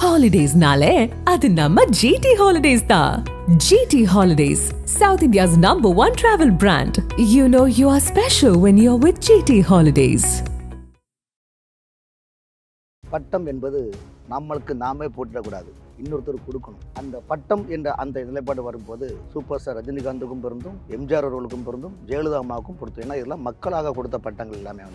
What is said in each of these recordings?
Holidays nale, adu namma GT Holidays da. GT Holidays, South India's #1 travel brand. You know you are special when you're with GT Holidays. பட்டம் என்பது நம்மளுக்கு நாமே போட்டுடக்கூடாது, இன்னொருத்தர் கொடுக்கணும். அந்த பட்டம் என்ற அந்த நிலைப்பாடு வரும்போது சூப்பர் ஸ்டார் ரஜினிகாந்துக்கும் பொருந்தும், எம்ஜிஆர் அவர்களுக்கும் பொருந்தும், ஜெயலலிதா அம்மாவுக்கும் பொருந்தும். ஏன்னா இதெல்லாம் மக்களாக கொடுத்த பட்டங்கள் எல்லாமே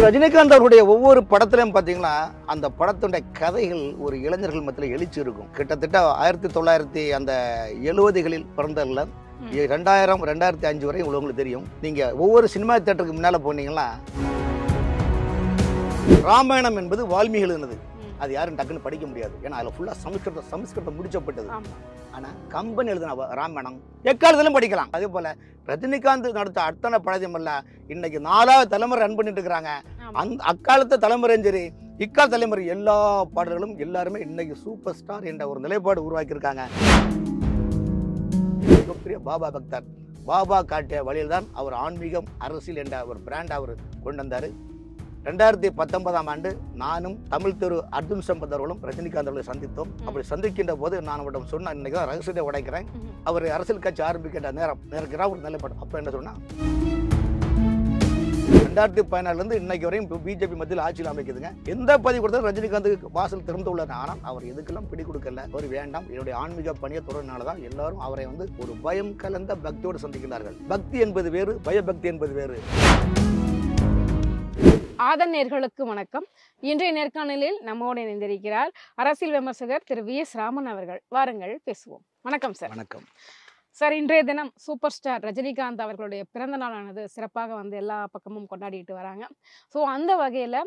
ரஜினிகாந்த் அவருடைய ஒவ்வொரு படத்திலையும் பார்த்தீங்கன்னா அந்த படத்துடைய கதைகள் ஒரு இளைஞர்கள் மத்தியில் எழுச்சி இருக்கும். கிட்டத்தட்ட 1970களில் பிறந்ததில் 2000, 2005 வரை உங்களுக்கு தெரியும். நீங்கள் ஒவ்வொரு சினிமா தியேட்டருக்கு முன்னால் போனீங்கன்னா ராமாயணம் என்பது வால்மீகி எழுதினது. அது யாரும் டக்குன்னு படிக்க முடியாது, ஏன்னா அதில் ஃபுல்லாக சமஸ்கிருதம் முடிச்சப்பட்டது. ஆனால் கம்பன் எழுதின ராமாயணம் எக்காலத்திலும் படிக்கலாம். அதே போல் ரஜினிகாந்த் நடத்த அத்தனை படத்தையும் அல்ல இன்னைக்கு 4வது தலைமுறை ரன் பண்ணிட்டு இருக்கிறாங்க. அந்த அக்காலத்து தலைமுறையும் சரி, இக்கால தலைமுறை எல்லா பாடல்களும் எல்லாருமே இன்னைக்கு சூப்பர் ஸ்டார் என்ற ஒரு நிலைப்பாடு உருவாக்கியிருக்காங்க. மிகப்பெரிய பாபா பக்தர். பாபா காட்டிய வழியில் தான் அவர் ஆன்மீகம், அரசியல் என்ற ஒரு பிராண்ட் அவர் கொண்டு வந்தார். 2019ஆம் ஆண்டு நானும் தமிழ் திரு அர்ஜுன் சம்பத் அவர்களும் ரஜினிகாந்த் அவர்களை சந்தித்தோம். அப்படி சந்திக்கின்ற போது நான் அவரிடம் சொன்ன, இன்னைக்கு தான் ரகசியத்தை உடைக்கிறேன், அவர் அரசியல் கட்சி ஆரம்பிக்கின்ற நேரம் ஒரு நிலைப்பாடு. அப்போ என்ன சொன்னா, 2014 இன்னைக்கு வரையும் பிஜேபி மத்தியில் ஆட்சியில் அமைக்குதுங்க. எந்த பதிவு கொடுத்தாலும் ரஜினிகாந்துக்கு வாசல் திறந்து உள்ளது. ஆனால் அவர் எதுக்கெல்லாம் பிடி கொடுக்கல, அவர் வேண்டாம், என்னுடைய ஆன்மீக பணியை தொடர்னால தான் எல்லாரும் அவரை ஒரு பயம் கலந்த பக்தியோடு சந்திக்கிறார்கள். பக்தி என்பது வேறு, பயபக்தி என்பது வேறு. ஆதன் நேர்களுக்கு வணக்கம். இன்றைய நேர்காணலில் நம்மோடு இணைந்திருக்கிறார் அரசியல் விமர்சகர் திரு வி.எஸ். ராமன் அவர்கள். வாருங்கள் பேசுவோம். வணக்கம் சார். வணக்கம் சார். இன்றைய தினம் சூப்பர் ஸ்டார் ரஜினிகாந்த் அவர்களுடைய பிறந்த நாளானது சிறப்பாக எல்லா பக்கமும் கொண்டாடிட்டு வராங்க. ஸோ அந்த வகையில்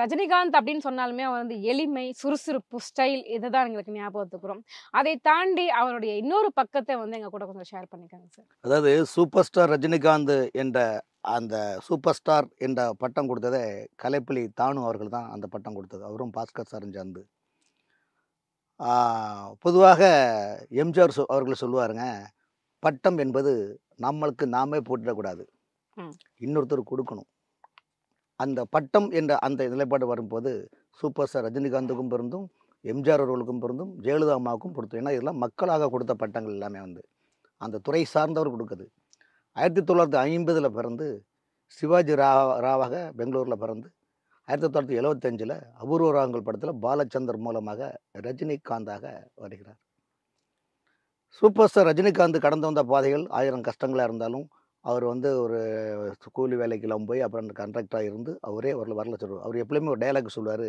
ரஜினிகாந்த் அப்படின்னு சொன்னாலுமே எளிமை, சுறுசுறுப்பு, ஸ்டைல் இதை தான் எங்களுக்கு ஞாபகத்துக்குறோம். அதை தாண்டி அவருடைய இன்னொரு பக்கத்தை எங்கள் கூட கொஞ்சம் ஷேர் பண்ணிக்காங்க சார். அதாவது சூப்பர் ஸ்டார் ரஜினிகாந்த் என்ற அந்த சூப்பர் ஸ்டார் என்ற பட்டம் கொடுத்ததே கலைப்புலி தானு அவர்கள் தான் அந்த பட்டம் கொடுத்தது. அவரும் பாஸ்கர் சாரும் சேர்ந்து. பொதுவாக எம்ஜிஆர் அவர்கள் சொல்லுவாருங்க, பட்டம் என்பது நம்மளுக்கு நாமே போட்டுடக்கூடாது, இன்னொருத்தர் கொடுக்கணும். அந்த பட்டம் என்ற அந்த நிலைப்பாடு வரும்போது சூப்பர் ஸ்டார் ரஜினிகாந்துக்கும் பொருந்தும், எம்ஜிஆர் அவர்களுக்கும் பொருந்தும், ஜெயலலிதா அம்மாவுக்கும் பொருந்தும். ஏன்னா இதெல்லாம் மக்களாக கொடுத்த பட்டங்கள் எல்லாமே அந்த துறை சார்ந்தவர் கொடுக்குது. 1950 பிறந்து சிவாஜி ராவாக பெங்களூரில் பிறந்து 1975 அபூர்வ ராகங்கள் படத்தில் பாலச்சந்தர் மூலமாக ரஜினிகாந்தாக வருகிறார். சூப்பர் ஸ்டார் ரஜினிகாந்த் கடந்து வந்த பாதைகள் 1000 கஷ்டங்களாக இருந்தாலும் அவர் ஒரு கூலி வேலைக்கெல்லாம் போய் அப்புறம் கண்ட்ராக்டராக இருந்து அவரே வரல சொல்லுவார். அவர் எப்பவுமே ஒரு டைலாக் சொல்லுவார்,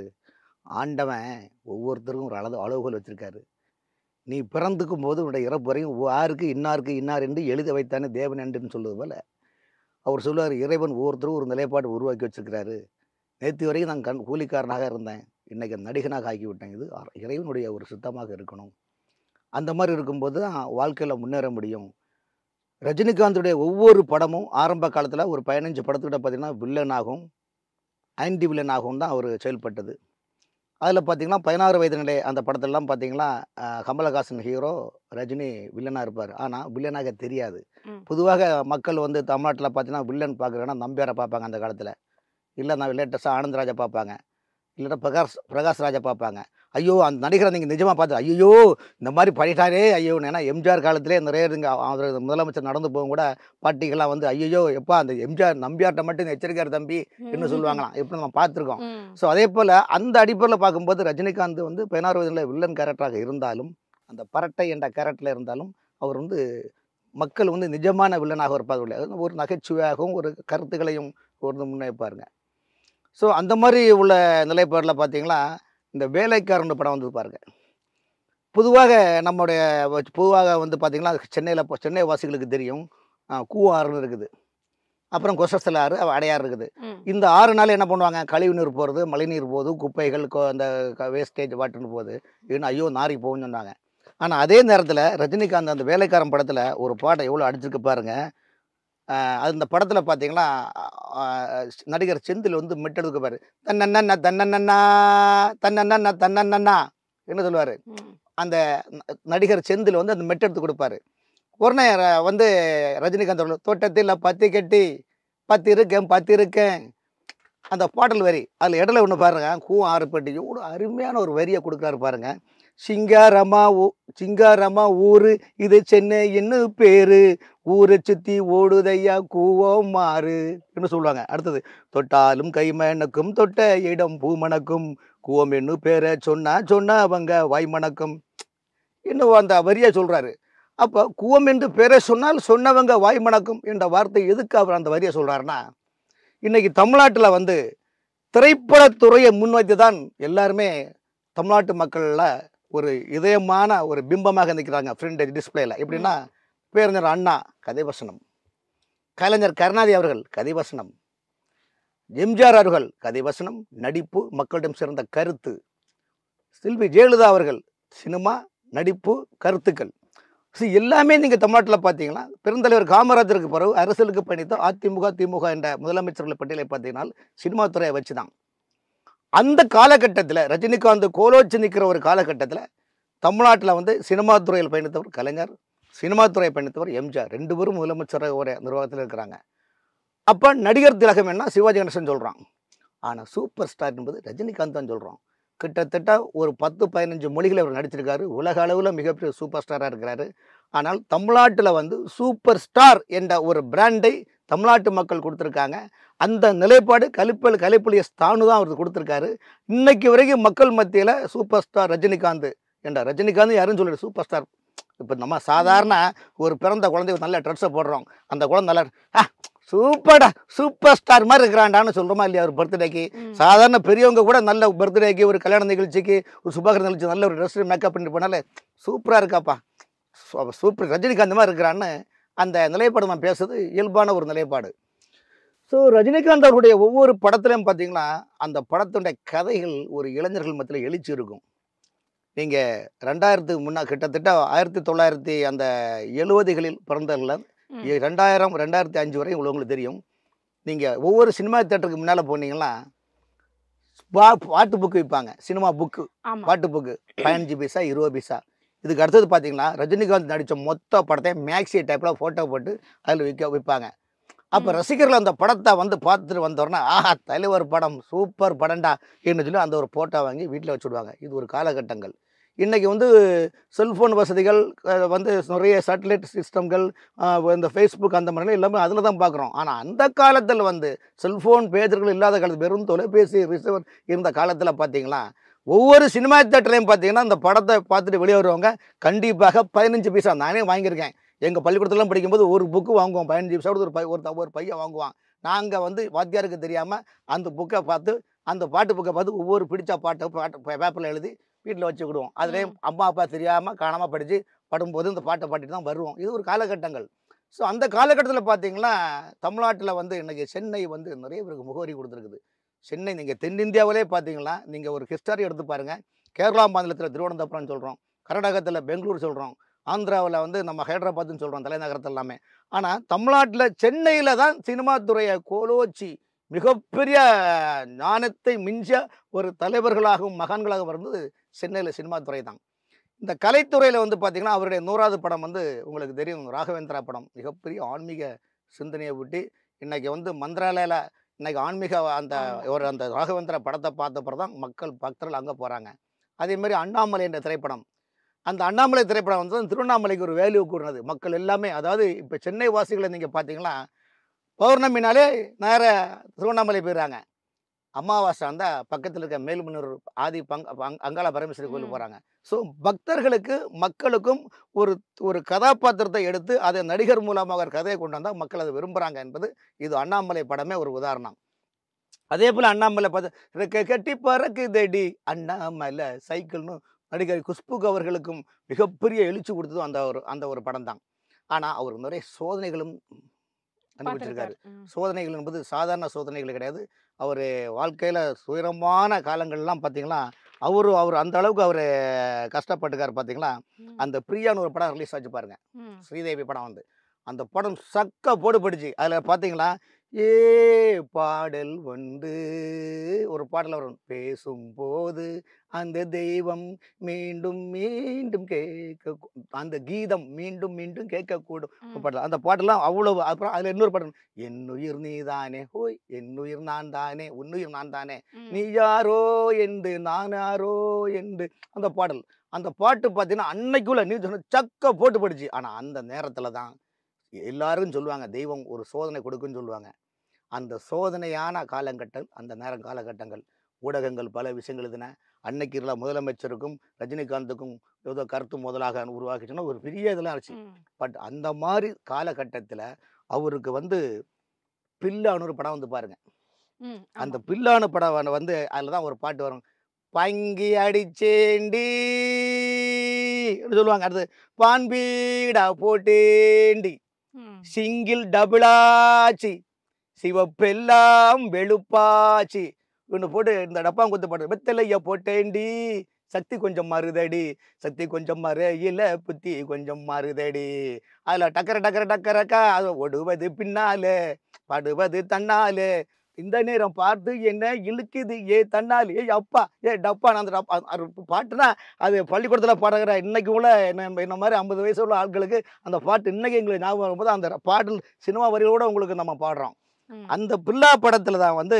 ஆண்டவன் ஒவ்வொருத்தருக்கும் ஒரு அளவுகோல் வச்சுருக்காரு. நீ பிறந்துக்கும் போது உன்னுடைய இறப்பு வரையும் யாருக்கு இன்னார் என்று எழுதி வைத்தானே தேவன் என்றுன்னு சொல்லுவது போல் அவர் சொல்லுவார், இறைவன் ஒவ்வொருத்தரும் ஒரு நிலைப்பாடு உருவாக்கி வச்சுருக்கிறாரு. நேற்று வரைக்கும் நான் கூலிக்காரனாக இருந்தேன், இன்றைக்கி நடிகனாக ஆக்கிவிட்டேன். இது இறைவனுடைய ஒரு சித்தமாக இருக்கணும். அந்த மாதிரி இருக்கும்போது தான் வாழ்க்கையில் முன்னேற முடியும். ரஜினிகாந்துடைய ஒவ்வொரு படமும் ஆரம்ப காலத்தில் ஒரு 15 படத்துக்கிட்ட பார்த்திங்கன்னா வில்லனாகவும் ஆன்டி வில்லனாகவும் தான் அவர் செயல்பட்டது. அதில் பார்த்திங்கன்னா 16 வயது நிலை அந்த படத்திலலாம் பார்த்திங்கன்னா கமலஹாசன் ஹீரோ, ரஜினி வில்லனாக இருப்பார். ஆனால் வில்லனாக தெரியாது. பொதுவாக மக்கள் தமிழ்நாட்டில் பார்த்திங்கன்னா வில்லன் பார்க்குறேன்னா நம்பியாரை பார்ப்பாங்க அந்த காலத்தில். இல்லை நான் லேட்டஸ்ட்டாக ஆனந்தராஜை பார்ப்பாங்க, இல்லைன்னா பிரகாஷ் ராஜை பார்ப்பாங்க. ஐயோ அந்த நடிகரை நீங்கள் நிஜமாக பார்த்து ஐயோ இந்த மாதிரி பண்ணிட்டாரே ஐயோ. ஏன்னா எம்ஜிஆர் காலத்திலே நிறைய அவர் முதலமைச்சர் நடந்து போகும் கூட பாட்டிகள்லாம் ஐயோ எப்பா அந்த எம்ஜிஆர் நம்பியார்ட்ட மட்டும் எச்சரிக்கையார் தம்பி என்று சொல்லுவாங்களாம். எப்படி நம்ம பார்த்துருக்கோம். ஸோ அதே போல் அந்த அடிப்படையில் பார்க்கும்போது ரஜினிகாந்த் 16 வயதில் வில்லன் கேரக்டராக இருந்தாலும், அந்த பரட்டை என்ற கேரக்டரில் இருந்தாலும் அவர் மக்கள் நிஜமான வில்லனாக இருப்பார்கள். ஒரு நகைச்சுவையாகவும் ஒரு கருத்துக்களையும் முன்வைப்பாருங்க. ஸோ அந்த மாதிரி உள்ள நிலைப்பாடில் பார்த்தீங்கன்னா இந்த வேலைக்காரன் படம் பாருங்க. பொதுவாக பார்த்திங்கன்னா சென்னை வாசிகளுக்கு தெரியும், கூவாறுன்னு இருக்குது, அப்புறம் கொசஸ்தல ஆறு, அடையாறு இருக்குது. இந்த 6 நாள் என்ன பண்ணுவாங்க, கழிவு நீர் போகிறது, மழைநீர் போகுது, குப்பைகள் அந்த வேஸ்டேஜ் வாட்டர்னு போகுது, இன்னும் ஐயோ நாரி போகுன்னு சொன்னாங்க. ஆனால் அதே நேரத்தில் ரஜினிகாந்த் அந்த வேலைக்காரன் படத்தில் ஒரு பாட்டை எவ்வளோ அடிச்சிருக்கு பாருங்க. அந்த படத்தில் பார்த்தீங்கன்னா நடிகர் செந்தில் மெட்டெடுக்க பாரு, தன்னண்ணா தன்னண்ணா தன்னண்ணா தன்னண்ணா என்ன சொல்லுவார். அந்த நடிகர் செந்தில் அந்த மெட்டெடுத்து கொடுப்பாரு. உடனே ரஜினிகாந்த் அவர்கள் தோட்டத்தில் பத்தி கட்டி பத்திருக்கேன் அந்த பாடல் வரி அதில் இடையில ஒன்று பாருங்க, கூவம் ஆறுபட்டு எவ்வளோ அருமையான ஒரு வரியை கொடுக்குறாரு பாருங்க. சிங்காரமா ஊரு இது சென்னை என்ன பேரு, ஊரை சுத்தி ஓடுதையா கூவம் மாறு என்று சொல்லுவாங்க. அடுத்தது தொட்டாலும் கைமணக்கும் தொட்ட இடம் பூமணக்கும் கூவம் என்ன பேரை சொன்னா அவங்க வாய்மணக்கும் இன்னும் அந்த வரியை சொல்றாரு. அப்போ கூவம் என்று பேரை சொன்னால் சொன்னவங்க வாய்மணக்கும் என்ற வார்த்தை எதுக்கு அவர் அந்த வரியை சொல்றாருன்னா, இன்னைக்கு தமிழ்நாட்டில் வந்து திரைப்படத்துறையை முன்வைத்து தான் எல்லாருமே தமிழ்நாட்டு மக்களில் ஒரு இதயமான ஒரு பிம்பமாக நிற்கிறாங்க ஃப்ரண்ட் டிஸ்பிளேல. எப்படின்னா, பேரறிஞர் அண்ணா கதை வசனம், கலைஞர் கருணாநிதி அவர்கள் கதை வசனம், எம்ஜிஆர் அவர்கள் கதை வசனம், நடிப்பு, மக்களிடம் சிறந்த கருத்து, செல்வி ஜெயலலிதா அவர்கள் சினிமா, நடிப்பு, கருத்துக்கள். எல்லாமே நீங்கள் தமிழ்நாட்டில் பார்த்தீங்கன்னா, பெருந்தலைவர் காமராஜருக்கு பிறகு அரசியலுக்கு பயணித்த அதிமுக, திமுக என்ற முதலமைச்சர்கள் பட்டியலை பார்த்தீங்கன்னா சினிமா துறையை வச்சு தான். அந்த காலகட்டத்தில் ரஜினிகாந்த் கோலோச்சி நிற்கிற ஒரு காலகட்டத்தில் தமிழ்நாட்டில் வந்து சினிமா துறையில் பயணித்தவர் கலைஞர், சினிமா துறையை பயணித்தவர் எம்ஜிஆர், 2 பேரும் முதலமைச்சராக ஒரு நிர்வாகத்தில் இருக்கிறாங்க. அப்போ நடிகர் திலகம் என்ன சிவாஜி கணேசன் சொல்கிறான், ஆனால் சூப்பர் ஸ்டார் என்பது ரஜினிகாந்த் தான் சொல்கிறோம். கிட்டத்தட்ட ஒரு 10-15 மொழிகளை அவர் நடிச்சிருக்காரு. உலக அளவில் மிகப்பெரிய சூப்பர் ஸ்டாராக இருக்கிறாரு. ஆனால் தமிழ்நாட்டில் வந்து சூப்பர் ஸ்டார் என்ற ஒரு பிராண்டை தமிழ்நாட்டு மக்கள் கொடுத்துருக்காங்க. அந்த நிலைப்பாடு கலிப்பளிய ஸ்தானு தான் அவருக்கு கொடுத்துருக்காரு. இன்னைக்கு வரைக்கும் மக்கள் மத்தியில் சூப்பர் ஸ்டார் ரஜினிகாந்த் என்ற ரஜினிகாந்த் யாருன்னு சொல்லிடு சூப்பர் ஸ்டார். இப்போ நம்ம சாதாரண ஒரு பிறந்த குழந்தை நல்ல ட்ரெஸ்ஸை போடுறோம், அந்த குழந்தை நல்லா சூப்பர்டா சூப்பர் ஸ்டார் மாதிரி இருக்கிறான்டான்னு சொல்கிறோமா இல்லையா? ஒரு பர்த்டேக்கு சாதாரண பெரியவங்க கூட நல்ல பர்த்டேக்கு, ஒரு கல்யாண நிகழ்ச்சிக்கு, ஒரு சுபகர நிகழ்ச்சி நல்ல ஒரு ட்ரெஸ் மேக்கப் பண்ணிட்டு போனாலே சூப்பராக இருக்காப்பா, சூப்பர் ரஜினிகாந்த் மாதிரி இருக்கிறான்னு அந்த நிலைப்பாடு நான் பேசுறது இயல்பான ஒரு நிலைப்பாடு. ஸோ ரஜினிகாந்த் அவருடைய ஒவ்வொரு படத்துலையும் பார்த்தீங்கன்னா அந்த படத்துடைய கதைகள் ஒரு இளைஞர்கள் மத்தியில் எழுச்சி இருக்கும். நீங்கள் 2000க்கு முன்னா கிட்டத்தட்ட 1970களில் பிறந்தவர்கள் 2000, 2005 வரை உங்களுக்கு தெரியும். நீங்கள் ஒவ்வொரு சினிமா தியேட்டருக்கு முன்னால் போனீங்கன்னா பாட்டு புக்கு விற்பாங்க, சினிமா புக்கு, பாட்டு புக்கு 15 பைசா 20 பைசா. இதுக்கு அடுத்தது பார்த்தீங்கன்னா ரஜினிகாந்த் நடித்த மொத்த படத்தையும் மேக்ஸி டைப்பில் ஃபோட்டோ போட்டு அதில் விற்பாங்க. அப்போ ரசிகர்கள் அந்த படத்தை வந்து பார்த்துட்டு வந்தோடனே ஆஹா தலைவர் படம் சூப்பர் படம்டா என்று சொல்லி அந்த ஒரு ஃபோட்டோ வாங்கி வீட்டில் வச்சுடுவாங்க. இது ஒரு காலகட்டங்கள். இன்றைக்கி வந்து செல்ஃபோன் வசதிகள் வந்து நிறைய சேட்டலைட் சிஸ்டம்கள், இந்த ஃபேஸ்புக் அந்த மாதிரிலாம் எல்லாமே அதில் தான் பார்க்குறோம். ஆனால் அந்த காலத்தில் வந்து செல்ஃபோன் பேஜர்கள் இல்லாத காலத்தில் வெறும் தொலைபேசி ரிசீவர் இருந்த காலத்தில் பார்த்தீங்கன்னா ஒவ்வொரு சினிமா தேட்டர்லையும் பார்த்தீங்கன்னா அந்த படத்தை பார்த்துட்டு வெளியே வருவாங்க. கண்டிப்பாக 15 பைசா நானே வாங்கியிருக்கேன். எங்கள் பள்ளிக்கூடத்துலாம் படிக்கும்போது ஒரு புக்கு வாங்குவோம், 15 பைசா ஒரு பையன் வாங்குவான். நாங்கள் வந்து வாத்தியாருக்கு தெரியாமல் அந்த புக்கை பார்த்து, அந்த பாட்டு புக்கை பார்த்து ஒவ்வொரு பிடிச்ச பாட்டு பேப்பரில் எழுதி வீட்டில் வச்சுக்கிடுவோம். அதுலேயே அம்மா அப்பா தெரியாமல் காணாமல் படித்து படும்போது இந்த பாட்டை பாடிட்டு தான் வருவோம். இது ஒரு காலகட்டங்கள். ஸோ அந்த காலகட்டத்தில் பார்த்தீங்கன்னா தமிழ்நாட்டில் வந்து இன்றைக்கி சென்னை வந்து நிறைய பேருக்கு முகவரி கொடுத்துருக்குது. சென்னை நீங்கள் தென்னிந்தியாவிலே பார்த்தீங்கன்னா நீங்கள் ஒரு ஹிஸ்டரி எடுத்து பாருங்கள். கேரளா மாநிலத்தில் திருவனந்தபுரம்னு சொல்கிறோம், கர்நாடகத்தில் பெங்களூர் சொல்கிறோம், ஆந்திராவில் வந்து நம்ம ஹைதராபாத்னு சொல்கிறோம், தலைநகரத்தில் எல்லாமே. ஆனால் தமிழ்நாட்டில் சென்னையில் தான் சினிமா துறையை கோலோச்சி மிகப்பெரிய ஞானத்தை மிஞ்ச ஒரு தலைவர்களாகவும் மகான்களாகவும் இருந்தது சென்னையில் சினிமா துறை தான். இந்த கலைத்துறையில் வந்து பார்த்திங்கன்னா அவருடைய 100வது படம் வந்து உங்களுக்கு தெரியும், ராகவேந்திரா படம். மிகப்பெரிய ஆன்மீக சிந்தனையை விட்டு இன்றைக்கி வந்து மந்திராலயில் இன்றைக்கி ஆன்மீக அந்த அந்த ராகவேந்திரா படத்தை பார்த்தப்பறம் தான் பக்தர்கள் அங்கே போகிறாங்க. அதேமாதிரி அண்ணாமலை என்ற திரைப்படம், அந்த அண்ணாமலை திரைப்படம் வந்து திருவண்ணாமலைக்கு ஒரு வேல்யூ கூறினது. மக்கள் எல்லாமே, அதாவது இப்போ சென்னை வாசிகளை நீங்கள் பார்த்தீங்கன்னா பௌர்ணமினாலே நேர திருவண்ணாமலை போயிடுறாங்க. அமாவாசை அந்த பக்கத்தில் இருக்க மேல்மன்னூர் அங்காள பரமேஸ்வரி கோயிலுக்கு போகிறாங்க. ஸோ பக்தர்களுக்கு மக்களுக்கும் ஒரு கதாபாத்திரத்தை எடுத்து அதை நடிகர் மூலமாக ஒரு கதையை கொண்டு வந்தால் மக்கள் அதை விரும்புகிறாங்க என்பது இது அண்ணாமலை படமே ஒரு உதாரணம். அதே போல் அண்ணாமலை பார்த்து கட்டி பறக்குதடி அண்ணாமலை சைக்கிள்னு நடிகர் குஷ்புக்கு அவர்களுக்கும் மிகப்பெரிய எழுச்சி கொடுத்ததும் அந்த ஒரு படம் தான். ஆனால் அவர் நிறைய சோதனைகளும் அனுபவிச்சிருக்காரு. சோதனைகள் என்பது சாதாரண சோதனைகள் கிடையாது. அவர் வாழ்க்கையில் துயரமான காலங்கள்லாம் பார்த்தீங்கன்னா அவர் அந்த அளவுக்கு அவர் கஷ்டப்பட்டுக்கார். பார்த்தீங்களா, அந்த பிரியான்னு ஒரு படம் ரிலீஸ் ஆச்சு பாருங்க, ஸ்ரீதேவி படம் வந்து அந்த படம் சக்க போடுபடுச்சு. அதில் பார்த்தீங்களா ஏ பாடல் ஒன்று, ஒரு பாடல் வரும், பேசும்போது அந்த தெய்வம் மீண்டும் மீண்டும் அந்த கீதம் மீண்டும் மீண்டும் கேட்கக்கூடும் ஒரு பாடல். அந்த பாட்டெல்லாம் அவ்வளவு. அப்புறம் அதுல இன்னொரு பாடல், என்னுயிர் நீதானே ஹோய், என்னுயிர் நான் தானே, உன்னுயிர் நான் தானே, நீ யாரோ என்று நான் யாரோ என்று அந்த பாடல். அந்த பாட்டு பார்த்தீங்கன்னா அன்னைக்குள்ள நீ சொன்ன சக்க போட்டு போடுச்சு. ஆனா அந்த நேரத்துல தான் எல்லாரும் சொல்லுவாங்க தெய்வம் ஒரு சோதனை கொடுக்குன்னு சொல்லுவாங்க. அந்த சோதனையான காலகட்டம், அந்த நேரம் காலகட்டங்கள் ஊடகங்கள் பல விஷயங்கள் எழுதின. அன்னைக்கு இருந்த முதலமைச்சருக்கும் ரஜினிகாந்துக்கும் ஏதோ கருத்து முதலாக உருவாக்கிச்சுன்னா ஒரு பெரிய இதெல்லாம் ஆச்சு. பட் அந்த மாதிரி காலகட்டத்தில் அவருக்கு வந்து பில்லான்னு ஒரு படம் வந்து பாருங்க. அந்த பில்லான படம் வந்து அதில் தான் ஒரு பாட்டு வரும், பங்கி அடிச்சேண்டி சொல்லுவாங்க. அடுத்து பான்பீடா போட்டேண்டி, சிங்கிள் டபுளாச்சி, சிவப்பெல்லாம் வெளுப்பாச்சி ஒன்று போட்டு இந்த டப்பாங்குத்து பாட்டு, வெத்தலைய போட்டேண்டி, சக்தி கொஞ்சம் மருதடி, சக்தி கொஞ்சம் மறையில புத்தி கொஞ்சம் மருதடி, அதில் டக்கர டக்கர டக்கரக்கா அது ஒடுவது பின்னாலே படுவது தன்னாலே, இந்த நேரம் பார்த்து என்ன இழுக்குது ஏ தன்னாலே, ஏ அப்பா ஏ டப்பா. அந்த டப்பா பாட்டுனா அது பள்ளிக்கூடத்தில் பாடுகிற இன்னைக்கு உள்ள என்ன மாதிரி 50 வயசு உள்ள ஆட்களுக்கு அந்த பாட்டு இன்னைக்கு எங்களுக்கு ஞாபகம் வரும்போது அந்த பாடல் சினிமா வரிகளோடு உங்களுக்கு நம்ம பாடுறோம். அந்த பில்லா படத்தில் தான் வந்து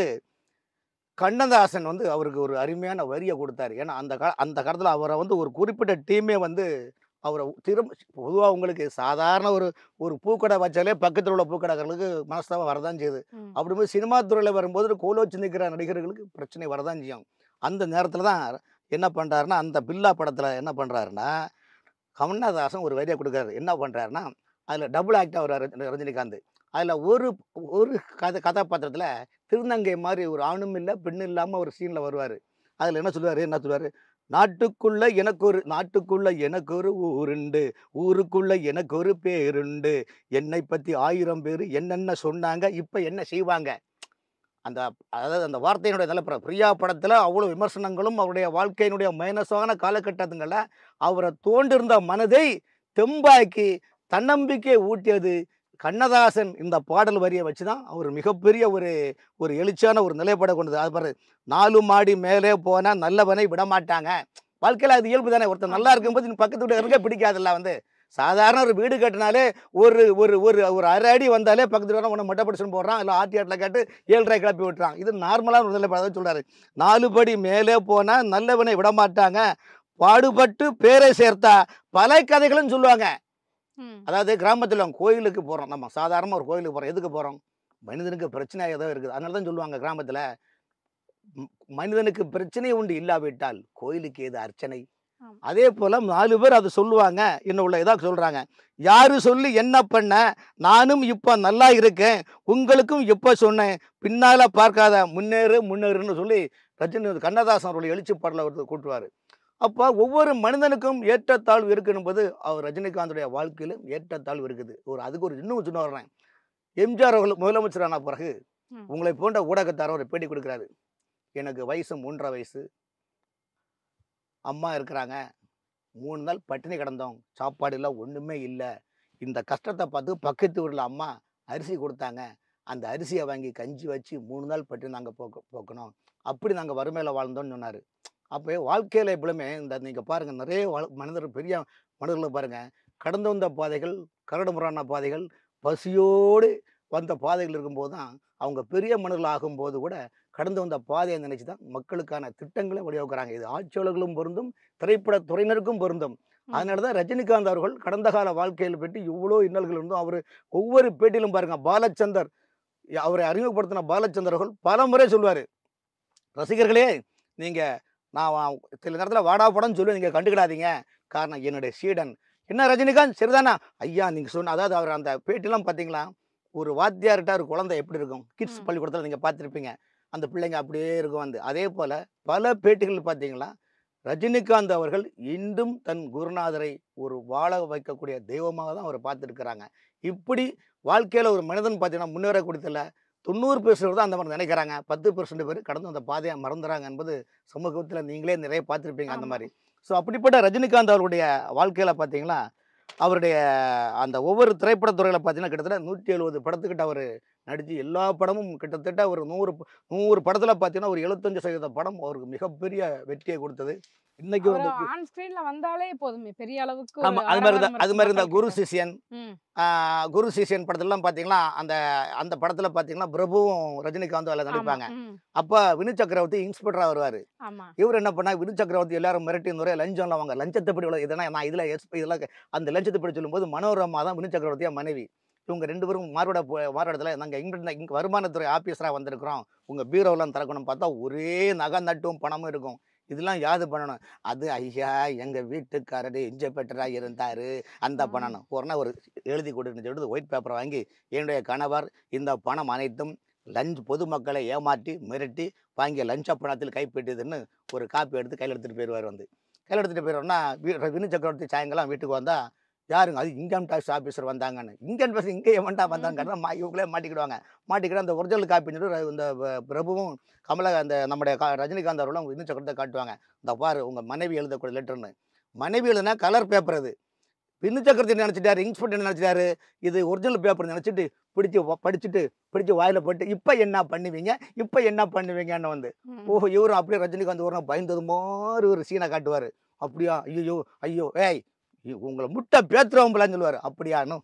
கண்ணதாசன் வந்து அவருக்கு ஒரு அருமையான வரியை கொடுத்தாரு. ஏன்னா அந்த காலத்தில் அவரை வந்து ஒரு குறிப்பிட்ட டீமே வந்து அவரை பொதுவாக உங்களுக்கு சாதாரண ஒரு பூக்கடை வச்சாலே பக்கத்தில் உள்ள பூக்கடைகளுக்கு மனஸ்தாபம் வரதான் செய்யுது. அப்படிங்கும்போது சினிமா துறையில் வரும்போது கோலோச்சு நிற்கிற நடிகர்களுக்கு பிரச்சனை வரதான் செய்யும். அந்த நேரத்தில் தான் என்ன பண்ணுறாருன்னா, அந்த பில்லா படத்தில் என்ன பண்ணுறாருன்னா, கண்ணதாசன் ஒரு வரியை கொடுக்குறாரு. என்ன பண்ணுறாருன்னா, அதில் டபுள் ஆக்டாக வர்றாரு ரஜினிகாந்த். அதில் ஒரு கதாபாத்திரத்தில் திருநங்கை மாதிரி ஒரு ஆணும் இல்லை பெண்ணும் இல்லாமல் ஒரு சீனில் வருவார். அதில் என்ன சொல்லுவார், நாட்டுக்குள்ள எனக்கு ஒரு ஊருண்டு, ஊருக்குள்ள எனக்கு ஒரு பேருண்டு, என்னை பற்றி 1000 பேர் என்னென்ன சொன்னாங்க, இப்போ என்ன செய்வாங்க. அதாவது அந்த வார்த்தையினுடைய நிலப்பரம். பிரியா படத்தில் அவ்வளோ விமர்சனங்களும் அவருடைய வாழ்க்கையினுடைய மைனஸான காலகட்டத்துங்களில் அவரை தோன்றிருந்த மனதை தெம்பாக்கி தன்னம்பிக்கை ஊட்டியது கண்ணதாசன். இந்த பாடல் வரியை வச்சு தான் அவர் மிகப்பெரிய ஒரு எழுச்சியான ஒரு நிலைப்பாடை கொண்டது. அது பாரு, 4 மாடி மேலே போனால் நல்லவனை விடமாட்டாங்க. வாழ்க்கையில் அது இயல்பு தானே. ஒருத்தர் நல்லா இருக்கும்போது பக்கத்து வீட்டு இருக்க பிடிக்காதுல்ல. வந்து சாதாரண ஒரு வீடு கட்டினாலே ஒரு ஒரு ஒரு ஒரு அரை அடி வந்தாலே பக்கத்து வீடு ஒன்று மொட்டை படிச்சுன்னு போடுறான், இல்லை ஆட்டியாட்டில் கேட்டு 7:30 கிளப்பி விட்டுறான். இது நார்மலான ஒரு நிலைப்பாடு சொல்கிறாரு. 4 படி மேலே போனால் நல்லவனை விடமாட்டாங்க, பாடுபட்டு பேரை சேர்த்தா பல கதைகளும் சொல்லுவாங்க. அதாவது கிராமத்தில் கோயிலுக்கு போகிறோம், நம்ம சாதாரணமாக ஒரு கோயிலுக்கு போகிறோம். எதுக்கு போகிறோம்? மனிதனுக்கு பிரச்சனை ஏதோ இருக்குது. அதனால தான் சொல்லுவாங்க கிராமத்தில், மனிதனுக்கு பிரச்சனை உண்டு, இல்லாவிட்டால் கோயிலுக்கு ஏது அர்ச்சனை. அதே போல் 4 பேர் அதை சொல்லுவாங்க. இன்னும் உள்ள இதாக சொல்கிறாங்க, யாரு சொல்லி என்ன பண்ண, நானும் இப்போ நல்லா இருக்கேன், உங்களுக்கும் இப்போ சொன்னேன், பின்னால் பார்க்காத முன்னேறுன்னு சொல்லி கண்ணதாசன் அவருடைய எழுச்சி பாடலை ஒருத்தர் கூட்டுவார். அப்போ ஒவ்வொரு மனிதனுக்கும் ஏற்றத்தாழ்வு இருக்குன்னு போது அவர் ரஜினிகாந்துடைய வாழ்க்கையிலும் ஏற்றத்தாழ்வு இருக்குது. அதுக்கு இன்னும் சொன்ன வர்றேன். எம்ஜிஆர் அவர்கள் முதலமைச்சரான பிறகு உங்களை போன்ற ஊடகத்தார ஒரு பேட்டி கொடுக்குறாரு. எனக்கு வயசு 3.5 வயசு, அம்மா இருக்கிறாங்க, 3 நாள் பட்டினி கிடந்தோம், சாப்பாடு இல்லை, ஒன்றுமே இல்லை. இந்த கஷ்டத்தை பார்த்து பக்கத்து ஊரில் அம்மா அரிசி கொடுத்தாங்க, அந்த அரிசியை வாங்கி கஞ்சி வச்சு 3 நாள் பட்டினி நாங்கள் போக்கணும், அப்படி நாங்கள் வறுமையில் வாழ்ந்தோம்னு சொன்னார். அப்போ வாழ்க்கையில் எப்பவுமே நீங்கள் பாருங்கள், நிறைய பெரிய மனிதர்களை பாருங்கள், கடந்து வந்த பாதைகள், கரடுமுறான பாதைகள், பசியோடு வந்த பாதைகள் இருக்கும்போது தான் அவங்க பெரிய மனிதர்கள் ஆகும்போது கூட கடந்து வந்த பாதையை நினைச்சு தான் மக்களுக்கான திட்டங்களை வடிவகுக்கிறாங்க. இது ஆட்சியாளர்களும் பொருந்தும், திரைப்பட துறையினருக்கும் பொருந்தும். அதனால தான் ரஜினிகாந்த் அவர்கள் கடந்த கால வாழ்க்கையில் பற்றி இவ்வளோ இன்னல்கள் இருந்தும் அவர் ஒவ்வொரு பேட்டியிலும் பாருங்கள், பாலச்சந்தர் அவரை அறிமுகப்படுத்தின பாலச்சந்தர் அவர்கள் பல முறை சொல்லுவார், ரசிகர்களே நீங்கள் நான் சில நேரத்தில் வாடா படம்னு சொல்லி நீங்கள் கண்டுக்கிடாதீங்க, காரணம் என்னுடைய சீடன். என்ன ரஜினிகாந்த் சரிதானா ஐயா நீங்கள் சொன்ன. அதாவது அவர் அந்த பேட்டிலாம் பார்த்தீங்களா, ஒரு வாத்தியார்கிட்ட ஒரு குழந்தை எப்படி இருக்கும், கிட்ஸ் பள்ளிக்கூடத்தில் நீங்கள் பார்த்துருப்பீங்க, அந்த பிள்ளைங்க அப்படியே இருக்கும். அதே போல் பல பேட்டிகள் பார்த்தீங்களா, ரஜினிகாந்த் அவர்கள் இன்றும் தன் குருநாதரை ஒரு வாழ வைக்கக்கூடிய தெய்வமாக தான் அவரை பார்த்துருக்கிறாங்க. இப்படி வாழ்க்கையில் ஒரு மனிதன் பார்த்தீங்கன்னா முன்னேறக்கூடியதில்லை. 90% தான் அந்த மாதிரி நினைக்கிறாங்க, 10% பேர் கடந்து அந்த பாதையை மறந்துறாங்க என்பது சமூகத்தில் நீங்களே நிறைய பார்த்துருப்பீங்க அந்த மாதிரி. ஸோ அப்படிப்பட்ட ரஜினிகாந்த் அவருடைய வாழ்க்கையில் பார்த்தீங்கன்னா, அவருடைய அந்த ஒவ்வொரு திரைப்படத்துறையில் பார்த்தீங்கன்னா கிட்டத்தட்ட 170 படத்துக்கிட்ட அவர் நடித்து எல்லா படமும் கிட்டத்தட்ட ஒரு 100 படத்தில் பார்த்தீங்கன்னா ஒரு 75% படம் அவருக்கு மிகப்பெரிய வெற்றியை கொடுத்தது. இன்னைக்கு அவரு வந்து ஆன் ஸ்கிரீன்ல வந்தாலே போதுமே பெரிய அளவுக்கு ஆமா, ஒரு அது மாதிரி தான் ஆரவாரம் அது இருக்கும் மாதிரி இந்த குரு மக்கள்கிட்ட. சிஷ்யன் ம். குரு சிஷ்யன் படத்துலலாம் பார்த்தீங்கன்னா அந்த அந்த படத்தில் பார்த்தீங்கன்னா பிரபுவும் ரஜினிகாந்தும் அதில் ஆமா. நடிப்பாங்க. ம். அப்போ வினு சக்கரவர்த்தி இன்ஸ்பெக்டராக வருவார். ஆமா. இவர் என்ன பண்ணா வினு சக்கரவர்த்தி எல்லாரும் மிரட்டி இந்த லஞ்சம்லாம் வாங்க லஞ்சத்தை படி இதெல்லாம் நான் இதில் இதெல்லாம் அந்த லஞ்சத்தை படி சொல்லும்போது மனோரமா தான் வினு சக்கரவர்த்தியா மனைவி. இவங்க 2 பேரும் மாறுவேடத்தில் நாங்கள் இங்கே வருமானத்துறை ஆஃபீஸராக வந்திருக்கிறோம், உங்கள் பீரோவெல்லாம் திறக்கணும் பார்த்தா ஒரே நகை நட்டும் பணமும் இருக்கும். இதெல்லாம் யாது பண்ணணும்? அது ஐயா எங்கள் வீட்டுக்காரரு இன்ஸ்பெக்டராக இருந்தார், அந்த பண்ணணும். ஒரு எழுதி கொடுன்னு சொல்லிட்டு ஒயிட் பேப்பரை வாங்கி என்னுடைய கணவர் இந்த பணம் அனைத்தும் பொதுமக்களை ஏமாற்றி மிரட்டி வாங்கிய லஞ்ச பணத்தில் கைப்பற்றியதுன்னு ஒரு காப்பி எடுத்து கையில் எடுத்துகிட்டு போயிடுவார். கையில் எடுத்துகிட்டு போயிடுவோம்னா வினு சக்கரவர்த்தி சாயங்காலம் வீட்டுக்கு வந்தால் யாருங்க அது இன்கம் டேக்ஸ் ஆஃபீஸர் வந்தாங்கன்னு. இன்கம் டேக்ஸ் இங்கே எவன்டா வந்தாங்க இவங்களே மாட்டிக்கிடுவாங்க. மாட்டிக்கிட்டு அந்த ஒரிஜினல் காப்பின்னு சொல்லி இந்த பிரபுவும் அந்த நம்முடைய ரஜினிகாந்த் அவர்களும் வினு சக்கரத்தை காட்டுவாங்க. இந்த பாரு உங்கள் மனைவி எழுதக்கூடிய லெட்டர்னு. மனைவி எழுதுனா கலர் பேப்பர். அது வினு சக்கரத்தை நினச்சிட்டாரு, இன்ஸ்பெக்டர் நினச்சிட்டாரு இது ஒரிஜினல் பேப்பர் நினச்சிட்டு பிடிச்சி வாயில் போட்டு இப்போ என்ன பண்ணுவீங்கன்னு வந்து ஓஹோ இவரும் அப்படியே ரஜினிகாந்த் ஒரு பயந்தது மாதிரி ஒரு சீனை காட்டுவார். அப்படியா ஐயோ ஏய் உங்களை முட்டை பேத்துறவங்களான்னு சொல்லுவார். அப்படியான்னு